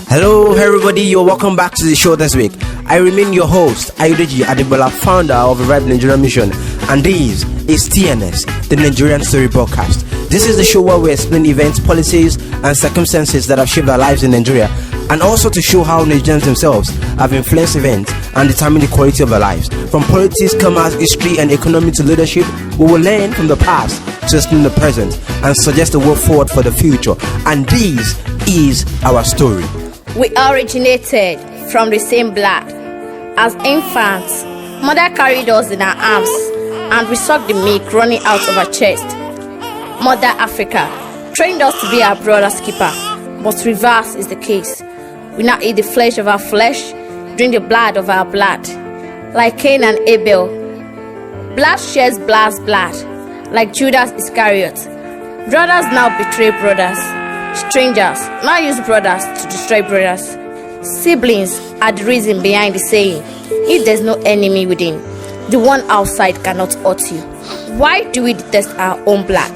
Hello everybody, you're welcome back to the show this week. I remain your host, Ayudeji Adebola, founder of the Right Nigerian Mission, and this is TNS, the Nigerian Story Broadcast. This is the show where we explain events, policies, and circumstances that have shaped our lives in Nigeria, and also to show how Nigerians themselves have influenced events and determined the quality of their lives. From politics, commerce, history, and economy to leadership, we will learn from the past to explain the present and suggest the way forward for the future. And this is our story. We originated from the same blood. As infants, mother carried us in her arms and we sucked the milk running out of her chest. Mother Africa trained us to be our brother's keeper, but reverse is the case. We now eat the flesh of our flesh, drink the blood of our blood. Like Cain and Abel, blood shares blood's blood. Like Judas Iscariot, brothers now betray brothers. Strangers now use brothers to destroy brothers. Siblings are the reason behind the saying, if there's no enemy within, the one outside cannot hurt you. Why do we detest our own blood?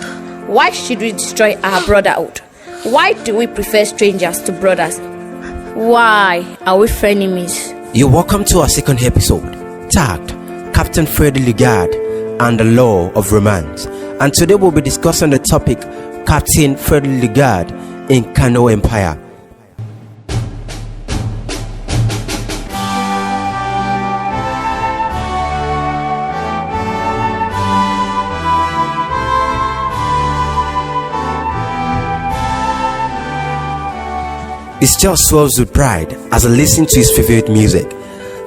Why should we destroy our brotherhood? Why do we prefer strangers to brothers? Why are we frenemies? You're welcome to our second episode, tagged Captain Frederick Lugard and the Law of Romance. And today we'll be discussing the topic Captain Frederick Lugard in Kano Empire. His chest swells with pride as I listen to his favorite music.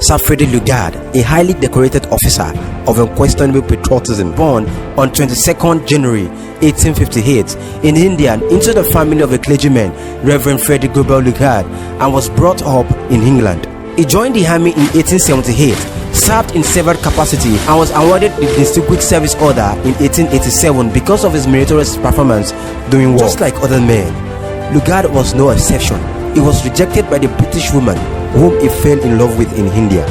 Sir Frederick Lugard, a highly decorated officer of unquestionable patriotism, born on 22nd January 1858 in India into the family of a clergyman, Reverend Frederick Lugard, and was brought up in England. He joined the army in 1878, served in several capacities, and was awarded the Distinguished Service Order in 1887 because of his meritorious performance during war. Just like other men, Lugard was no exception. He was rejected by the British woman whom he fell in love with in India,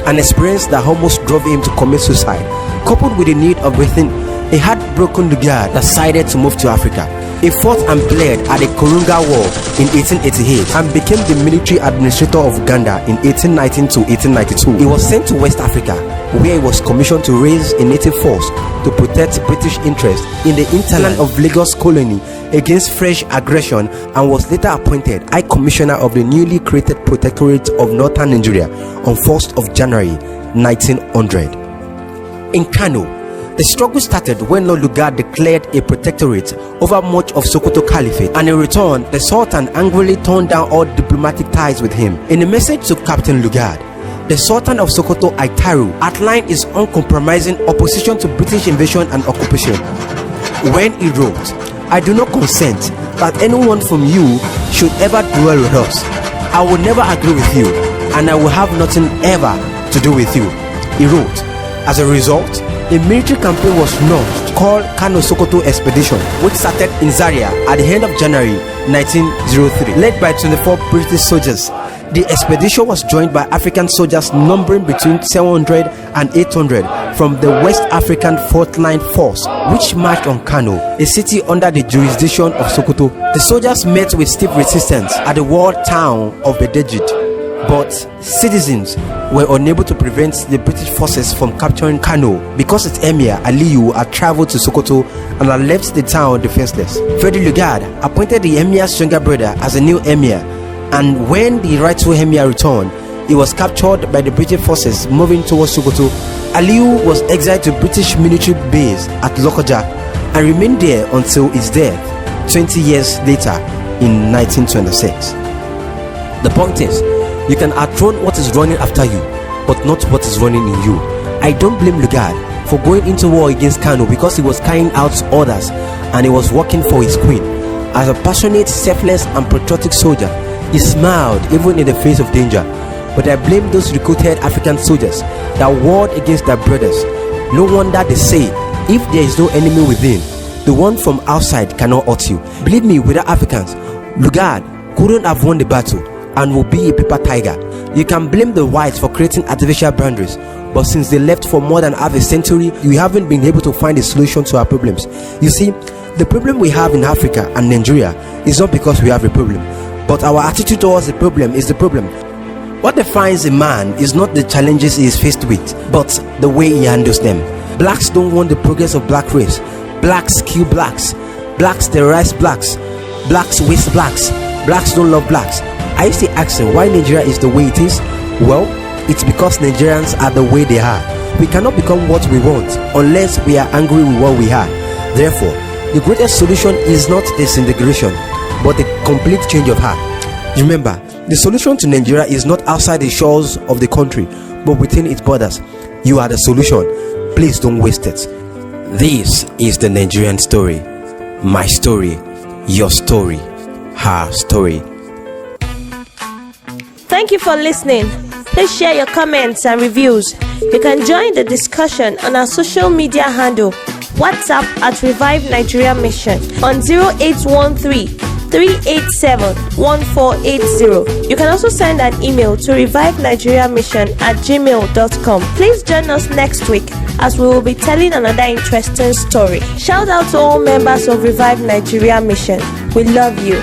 an experience that almost drove him to commit suicide. Coupled with the need of breathing, a heartbroken Lugard decided to move to Africa. He fought and bled at the Kurunga War in 1888 and became the military administrator of Uganda in 1819 to 1892. He was sent to West Africa, where he was commissioned to raise a native force to protect British interests in the hinterland of Lagos colony against French aggression, and was later appointed High Commissioner of the newly created Protectorate of Northern Nigeria on 1st of January 1900. In Kano, the struggle started when Lord Lugard declared a protectorate over much of Sokoto Caliphate, and in return, the Sultan angrily turned down all diplomatic ties with him. In a message to Captain Lugard, the Sultan of Sokoto Aitaru outlined his uncompromising opposition to British invasion and occupation. When he wrote, "I do not consent that anyone from you should ever dwell with us. I will never agree with you, and I will have nothing ever to do with you," he wrote. As a result, a military campaign was launched called Kano Sokoto Expedition, which started in Zaria at the end of January 1903, led by 24 British soldiers. The expedition was joined by African soldiers numbering between 700 and 800 from the West African Fourth Line Force, which marched on Kano, a city under the jurisdiction of Sokoto. The soldiers met with stiff resistance at the walled town of Bedejid, but citizens were unable to prevent the British forces from capturing Kano because its emir Aliyu had traveled to Sokoto and had left the town defenseless. Frederick Lugard appointed the emir's younger brother as a new emir, and when the rightful emir returned, he was captured by the British forces moving towards Sokoto. Aliyu was exiled to British military base at Lokoja and remained there until his death 20 years later in 1926. The point is, you can outrun what is running after you, but not what is running in you. I don't blame Lugard for going into war against Kano because he was carrying out orders and he was working for his queen. As a passionate, selfless and patriotic soldier, he smiled even in the face of danger. But I blame those recruited African soldiers that warred against their brothers. No wonder they say, if there is no enemy within, the one from outside cannot hurt you. Believe me, without Africans, Lugard couldn't have won the battle and will be a paper tiger. You can blame the whites for creating artificial boundaries, but since they left for more than half a century, we haven't been able to find a solution to our problems. You see, The problem we have in Africa and Nigeria is not because we have a problem, but our attitude towards the problem is the problem. What defines a man is not the challenges he is faced with, but the way he handles them. Blacks don't want the progress of black race. Blacks kill blacks. Blacks terrorize blacks. Blacks waste blacks. Blacks don't love blacks. I used to ask them why Nigeria is the way it is. Well, it's because Nigerians are the way they are. We cannot become what we want unless we are angry with what we are. Therefore, the greatest solution is not disintegration, but a complete change of heart. Remember, the solution to Nigeria is not outside the shores of the country, but within its borders. You are the solution. Please don't waste it. This is the Nigerian story. My story, your story, her story. Thank you for listening. Please share your comments and reviews. You can join the discussion on our social media handle, WhatsApp at Revive Nigeria Mission on 0813-387-1480. You can also send an email to revivenigeriamission@gmail.com. Please join us next week as we will be telling another interesting story. Shout out to all members of Revive Nigeria Mission. We love you.